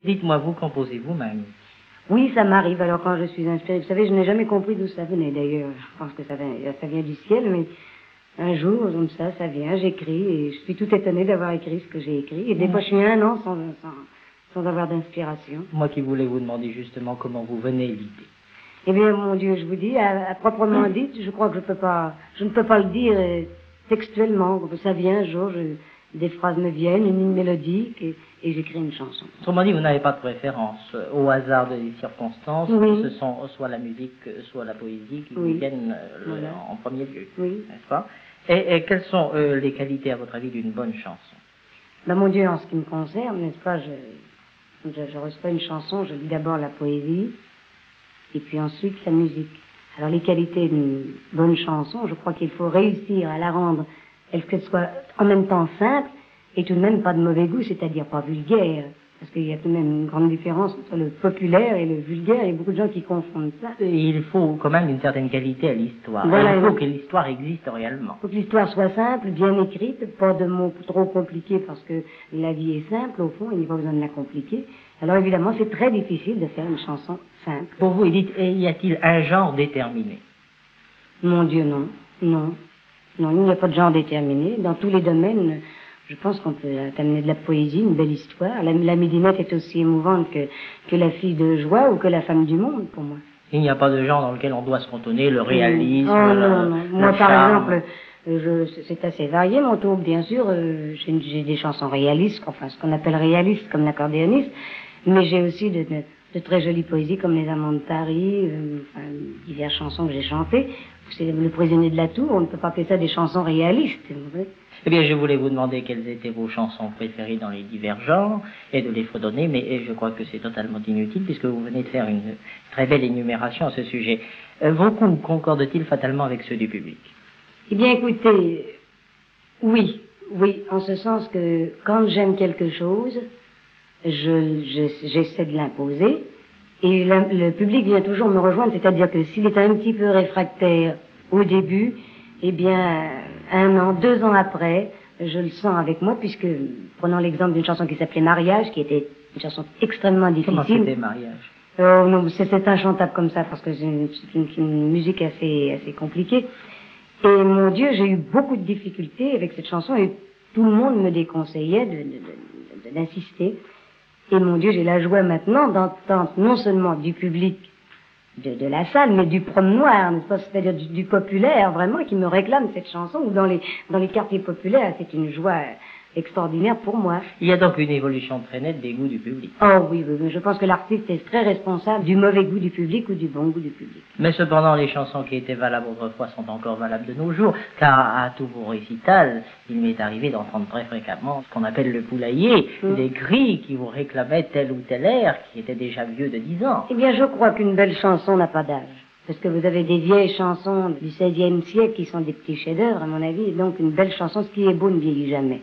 Dites-moi, vous composez-vous, Mamie? Oui, ça m'arrive. Alors quand je suis inspirée, vous savez, je n'ai jamais compris d'où ça venait d'ailleurs. Je pense que ça vient du ciel, mais un jour, comme ça vient, j'écris et je suis tout étonnée d'avoir écrit ce que j'ai écrit. Et des fois, je suis un an sans avoir d'inspiration. Moi qui voulais vous demander justement comment vous venez l'idée. Eh bien, mon Dieu, je vous dis, à proprement dit, je crois que je ne peux pas le dire textuellement. Ça vient un jour, des phrases me viennent, une ligne mélodique, et j'écris une chanson. Autrement dit, vous n'avez pas de préférence au hasard des circonstances. Oui. Ce sont soit la musique, soit la poésie qui Oui. vous viennent Voilà. en premier lieu, Oui. n'est-ce pas? Et quelles sont les qualités, à votre avis, d'une bonne chanson? Ben, mon Dieu, en ce qui me concerne, n'est-ce pas, je reçois une chanson, je lis d'abord la poésie, et puis ensuite la musique. Alors les qualités d'une bonne chanson, je crois qu'il faut réussir à la rendre, qu'elle soit en même temps simple, et tout de même pas de mauvais goût, c'est-à-dire pas vulgaire. Parce qu'il y a tout de même une grande différence entre le populaire et le vulgaire, il y a beaucoup de gens qui confondent ça. Il faut quand même une certaine qualité à l'histoire. Voilà, Il faut que l'histoire existe réellement. Il faut que l'histoire soit simple, bien écrite, pas de mots trop compliqués, parce que la vie est simple, au fond, il n'y a pas besoin de la compliquer. Alors évidemment, c'est très difficile de faire une chanson simple. Pour vous, y a-t-il un genre déterminé? Mon Dieu, non. Non. Non, il n'y a pas de genre déterminé. Dans tous les domaines, je pense qu'on peut amener de la poésie, une belle histoire. La midinette est aussi émouvante que la fille de joie ou que la femme du monde, pour moi. Il n'y a pas de genre dans lequel on doit se cantonner, le réalisme, oh, non. Moi, par charme. exemple, c'est assez varié, mon taupe, bien sûr. J'ai des chansons réalistes, enfin, ce qu'on appelle réalistes, comme l'accordéoniste, mais j'ai aussi de très jolies poésies, comme Les Amants de Paris, enfin, diverses chansons que j'ai chantées. C'est Le Prisonnier de la Tour, on ne peut pas appeler ça des chansons réalistes, vous voyez. Eh bien, je voulais vous demander quelles étaient vos chansons préférées dans les divers genres et de les fredonner, mais je crois que c'est totalement inutile puisque vous venez de faire une très belle énumération à ce sujet. Vos goûts concordent-ils fatalement avec ceux du public? Eh bien, écoutez, oui, en ce sens que quand j'aime quelque chose, j'essaie de l'imposer et le public vient toujours me rejoindre, c'est-à-dire que s'il est un petit peu réfractaire au début, eh bien, 1 an, 2 ans après, je le sens avec moi, puisque, prenons l'exemple d'une chanson qui s'appelait Mariage, qui était une chanson extrêmement difficile. Comment c'était Mariage? Non, c'est inchantable comme ça, parce que c'est une musique assez compliquée. Et mon Dieu, j'ai eu beaucoup de difficultés avec cette chanson, et tout le monde me déconseillait d'insister. Et mon Dieu, j'ai la joie maintenant d'entendre non seulement du public de la salle, mais du promenoir, n'est-ce pas, c'est-à-dire du populaire, vraiment, qui me réclame cette chanson, ou dans les quartiers populaires, c'est une joie extraordinaire pour moi. Il y a donc une évolution très nette des goûts du public. Oh oui, je pense que l'artiste est très responsable du mauvais goût du public ou du bon goût du public. Mais cependant, les chansons qui étaient valables autrefois sont encore valables de nos jours, car à tous vos récitals, il m'est arrivé d'entendre très fréquemment ce qu'on appelle le poulailler, des cris qui vous réclamaient tel ou tel air qui était déjà vieux de 10 ans. Eh bien, je crois qu'une belle chanson n'a pas d'âge. Parce que vous avez des vieilles chansons du XVIe siècle qui sont des petits chefs-d'œuvre, à mon avis, et donc une belle chanson, ce qui est beau ne vieillit jamais.